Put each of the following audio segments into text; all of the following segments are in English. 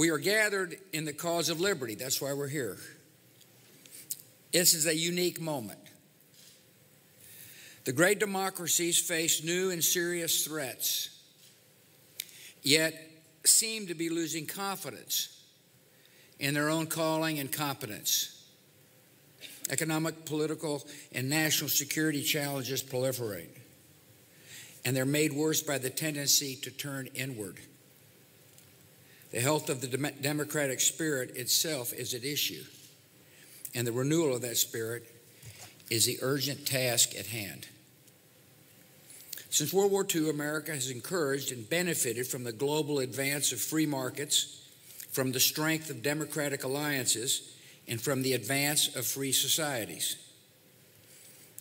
We are gathered in the cause of liberty. That's why we're here. This is a unique moment. The great democracies face new and serious threats, yet seem to be losing confidence in their own calling and competence. Economic, political, and national security challenges proliferate, and they're made worse by the tendency to turn inward. The health of the democratic spirit itself is at issue, and the renewal of that spirit is the urgent task at hand. Since World War II, America has encouraged and benefited from the global advance of free markets, from the strength of democratic alliances, and from the advance of free societies.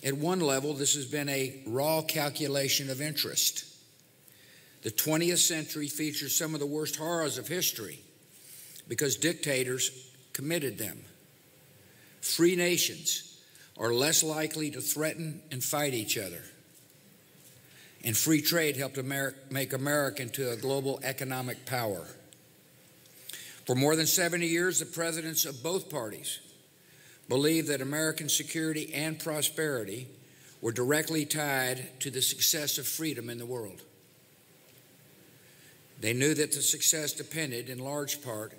At one level, this has been a raw calculation of interest. The 20th century features some of the worst horrors of history because dictators committed them. Free nations are less likely to threaten and fight each other. And free trade helped make America into a global economic power. For more than 70 years, the presidents of both parties believed that American security and prosperity were directly tied to the success of freedom in the world. They knew that the success depended in large part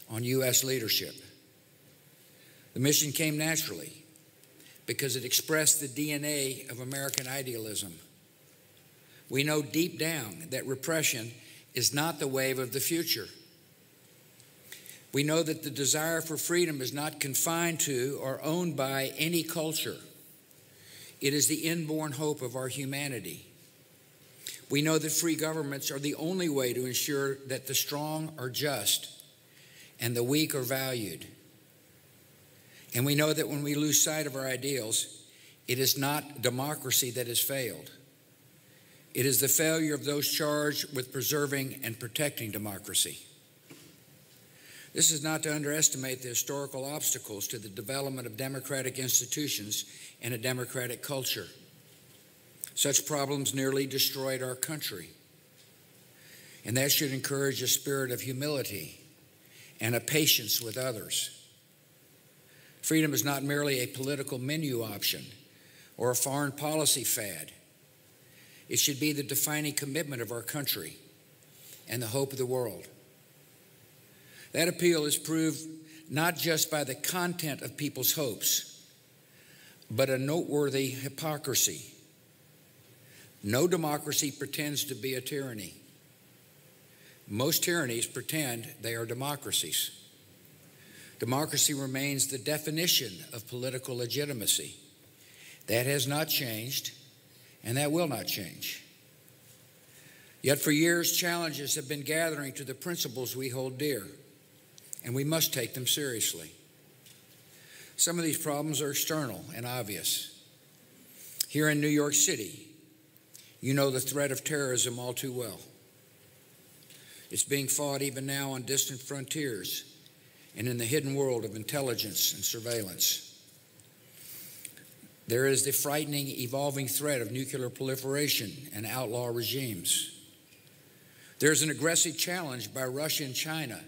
on U.S. leadership. The mission came naturally because it expressed the DNA of American idealism. We know deep down that repression is not the wave of the future. We know that the desire for freedom is not confined to or owned by any culture. It is the inborn hope of our humanity. We know that free governments are the only way to ensure that the strong are just and the weak are valued. And we know that when we lose sight of our ideals, it is not democracy that has failed. It is the failure of those charged with preserving and protecting democracy. This is not to underestimate the historical obstacles to the development of democratic institutions and a democratic culture. Such problems nearly destroyed our country. And that should encourage a spirit of humility and a patience with others. Freedom is not merely a political menu option or a foreign policy fad. It should be the defining commitment of our country and the hope of the world. That appeal is proved not just by the content of people's hopes, but a noteworthy hypocrisy. No democracy pretends to be a tyranny. Most tyrannies pretend they are democracies. Democracy remains the definition of political legitimacy. That has not changed, and that will not change. Yet for years, challenges have been gathering to the principles we hold dear, and we must take them seriously. Some of these problems are external and obvious. Here in New York City, you know the threat of terrorism all too well. It's being fought even now on distant frontiers and in the hidden world of intelligence and surveillance. There is the frightening, evolving threat of nuclear proliferation and outlaw regimes. There's an aggressive challenge by Russia and China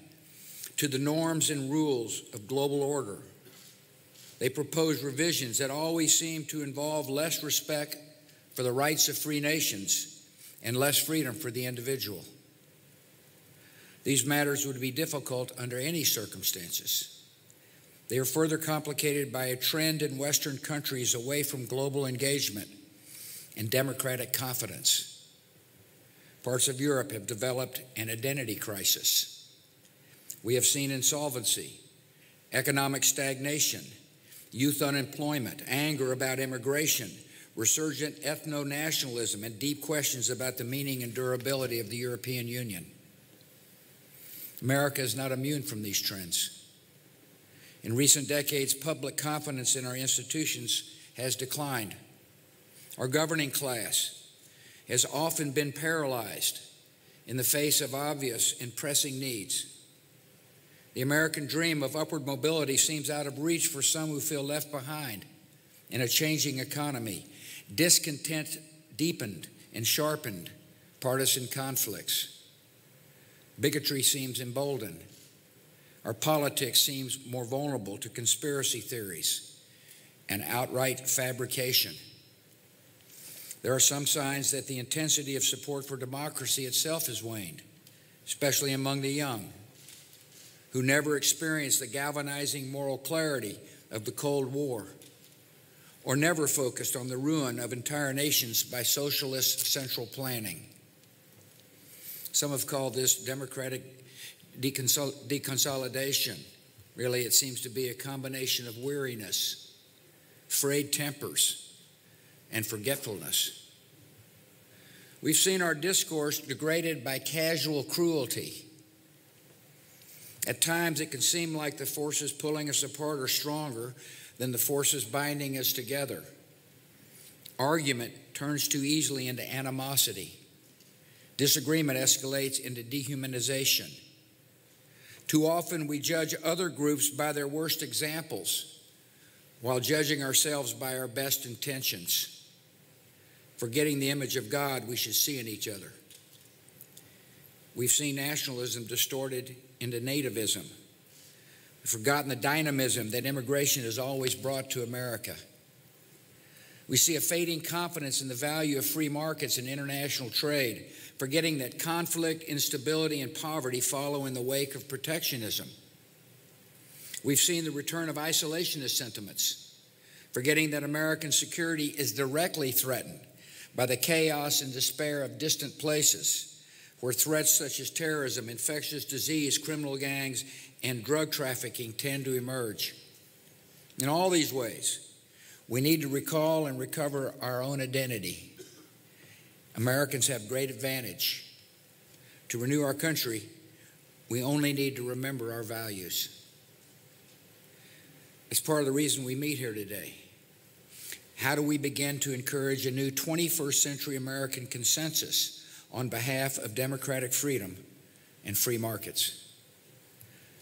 to the norms and rules of global order. They propose revisions that always seem to involve less respect for the rights of free nations and less freedom for the individual. These matters would be difficult under any circumstances. They are further complicated by a trend in Western countries away from global engagement and democratic confidence. Parts of Europe have developed an identity crisis. We have seen insolvency, economic stagnation, youth unemployment, anger about immigration, resurgent ethno-nationalism, and deep questions about the meaning and durability of the European Union. America is not immune from these trends. In recent decades, public confidence in our institutions has declined. Our governing class has often been paralyzed in the face of obvious and pressing needs. The American dream of upward mobility seems out of reach for some who feel left behind in a changing economy. Discontent deepened and sharpened partisan conflicts. Bigotry seems emboldened, our politics seems more vulnerable to conspiracy theories and outright fabrication. There are some signs that the intensity of support for democracy itself has waned, especially among the young, who never experienced the galvanizing moral clarity of the Cold War, or never focused on the ruin of entire nations by socialist central planning. Some have called this democratic deconsolidation. Really, it seems to be a combination of weariness, frayed tempers, and forgetfulness. We've seen our discourse degraded by casual cruelty. At times, it can seem like the forces pulling us apart are stronger than the forces binding us together. Argument turns too easily into animosity. Disagreement escalates into dehumanization. Too often, we judge other groups by their worst examples, while judging ourselves by our best intentions, forgetting the image of God we should see in each other. We've seen nationalism distorted into nativism. We've forgotten the dynamism that immigration has always brought to America. We see a fading confidence in the value of free markets and international trade, forgetting that conflict, instability, and poverty follow in the wake of protectionism. We've seen the return of isolationist sentiments, forgetting that American security is directly threatened by the chaos and despair of distant places, where threats such as terrorism, infectious disease, criminal gangs, and drug trafficking tend to emerge. In all these ways, we need to recall and recover our own identity. Americans have great advantage. To renew our country, we only need to remember our values. It's part of the reason we meet here today. How do we begin to encourage a new 21st century American consensus on behalf of democratic freedom and free markets?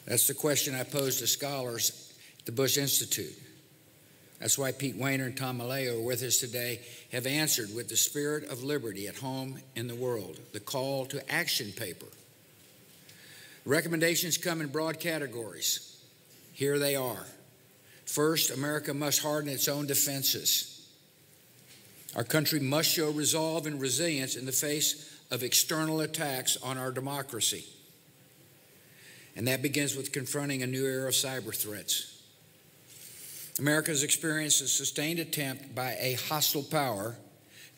That's the question I pose to scholars at the Bush Institute. That's why Pete Weiner and Tom Maleo are with us today, have answered with the spirit of liberty at home in the world, the call to action paper. The recommendations come in broad categories. Here they are. First, America must harden its own defenses. Our country must show resolve and resilience in the face of external attacks on our democracy. And that begins with confronting a new era of cyber threats. America has experienced a sustained attempt by a hostile power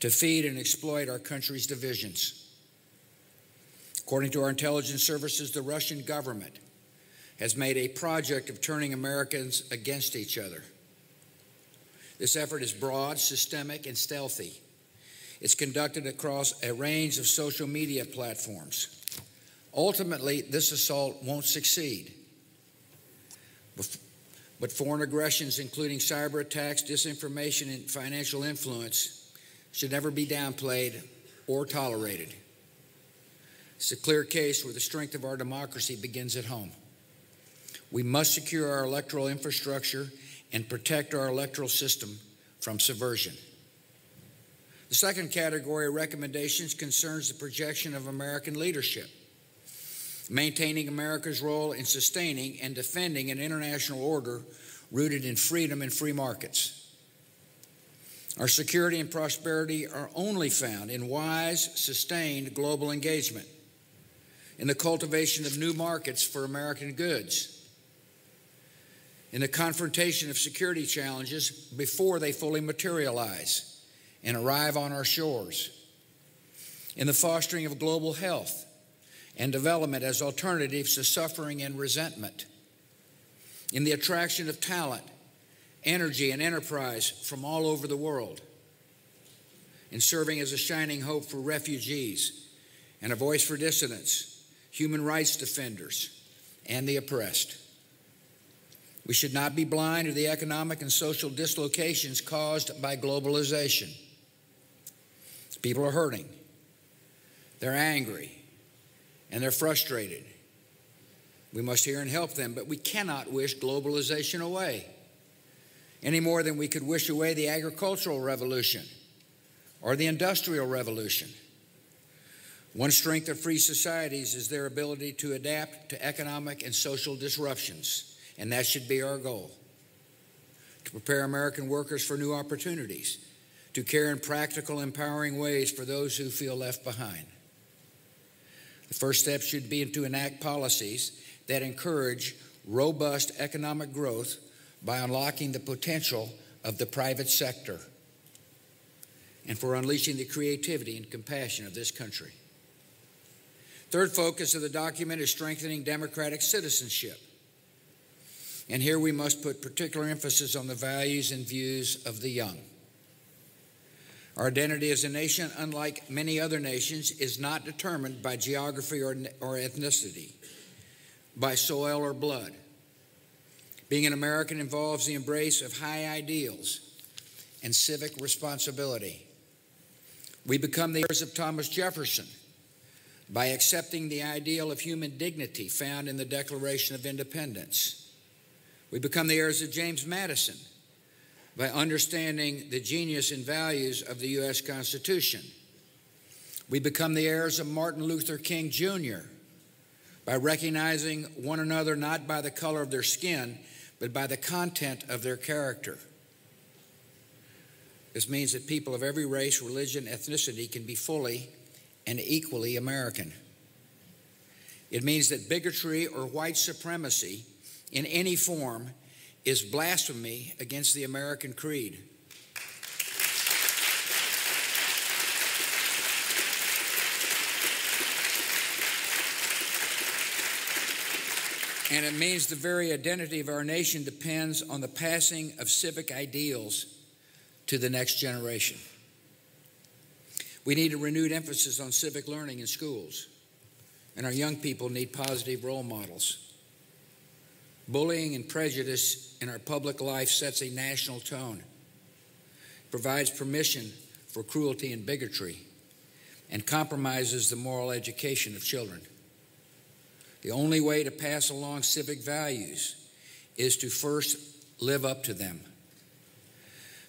to feed and exploit our country's divisions. According to our intelligence services, the Russian government has made a project of turning Americans against each other. This effort is broad, systemic, and stealthy. It's conducted across a range of social media platforms. Ultimately, this assault won't succeed. But foreign aggressions, including cyber attacks, disinformation, and financial influence, should never be downplayed or tolerated. It's a clear case where the strength of our democracy begins at home. We must secure our electoral infrastructure and protect our electoral system from subversion. The second category of recommendations concerns the projection of American leadership, maintaining America's role in sustaining and defending an international order rooted in freedom and free markets. Our security and prosperity are only found in wise, sustained global engagement, in the cultivation of new markets for American goods, in the confrontation of security challenges before they fully materialize and arrive on our shores, in the fostering of global health and development as alternatives to suffering and resentment, in the attraction of talent, energy, and enterprise from all over the world, in serving as a shining hope for refugees and a voice for dissidents, human rights defenders, and the oppressed. We should not be blind to the economic and social dislocations caused by globalization. People are hurting, they're angry, and they're frustrated. We must hear and help them, but we cannot wish globalization away any more than we could wish away the agricultural revolution or the industrial revolution. One strength of free societies is their ability to adapt to economic and social disruptions, and that should be our goal. To prepare American workers for new opportunities, to care in practical, empowering ways for those who feel left behind. The first step should be to enact policies that encourage robust economic growth by unlocking the potential of the private sector and for unleashing the creativity and compassion of this country. Third focus of the document is strengthening democratic citizenship. And here we must put particular emphasis on the values and views of the young. Our identity as a nation, unlike many other nations, is not determined by geography or ethnicity, by soil or blood. Being an American involves the embrace of high ideals and civic responsibility. We become the heirs of Thomas Jefferson by accepting the ideal of human dignity found in the Declaration of Independence. We become the heirs of James Madison by understanding the genius and values of the U.S. Constitution. We become the heirs of Martin Luther King, Jr. by recognizing one another not by the color of their skin, but by the content of their character. This means that people of every race, religion, ethnicity can be fully and equally American. It means that bigotry or white supremacy in any form is blasphemy against the American creed. And it means the very identity of our nation depends on the passing of civic ideals to the next generation. We need a renewed emphasis on civic learning in schools, and our young people need positive role models. Bullying and prejudice in our public life sets a national tone, provides permission for cruelty and bigotry, and compromises the moral education of children. The only way to pass along civic values is to first live up to them.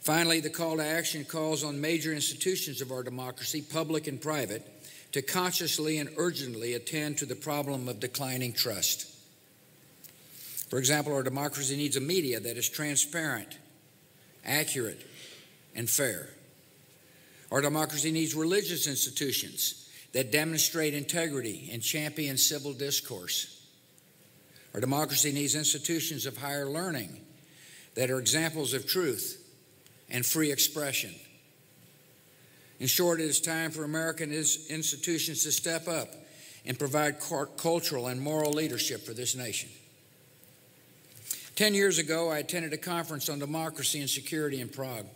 Finally, the call to action calls on major institutions of our democracy, public and private, to consciously and urgently attend to the problem of declining trust. For example, our democracy needs a media that is transparent, accurate, and fair. Our democracy needs religious institutions that demonstrate integrity and champion civil discourse. Our democracy needs institutions of higher learning that are examples of truth and free expression. In short, it is time for American institutions to step up and provide cultural and moral leadership for this nation. 10 years ago, I attended a conference on democracy and security in Prague.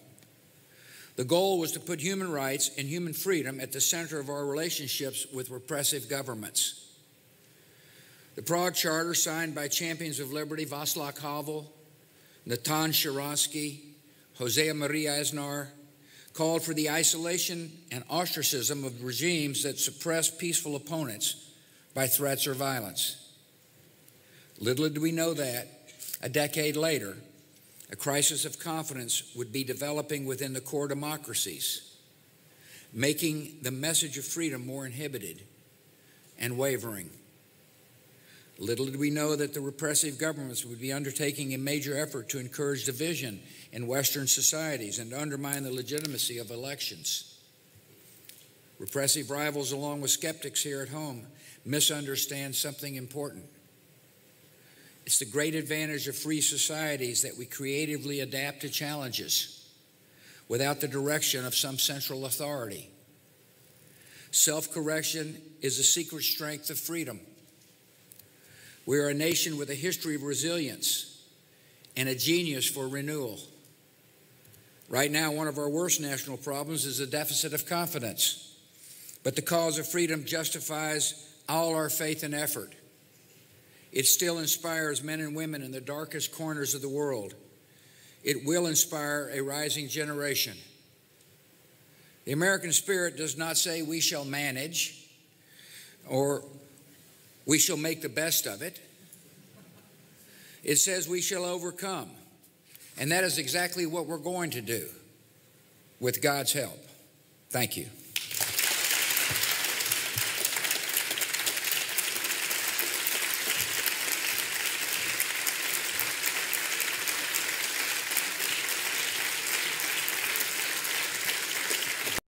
The goal was to put human rights and human freedom at the center of our relationships with repressive governments. The Prague Charter, signed by champions of liberty Václav Havel, Natan Sharansky, Jose Maria Aznar, called for the isolation and ostracism of regimes that suppress peaceful opponents by threats or violence. Little did we know that, a decade later, a crisis of confidence would be developing within the core democracies, making the message of freedom more inhibited and wavering. Little did we know that the repressive governments would be undertaking a major effort to encourage division in Western societies and undermine the legitimacy of elections. Repressive rivals, along with skeptics here at home, misunderstand something important. It's the great advantage of free societies that we creatively adapt to challenges without the direction of some central authority. Self-correction is the secret strength of freedom. We are a nation with a history of resilience and a genius for renewal. Right now, one of our worst national problems is a deficit of confidence. But the cause of freedom justifies all our faith and effort. It still inspires men and women in the darkest corners of the world. It will inspire a rising generation. The American spirit does not say we shall manage or we shall make the best of it. It says we shall overcome. And that is exactly what we're going to do with God's help. Thank you.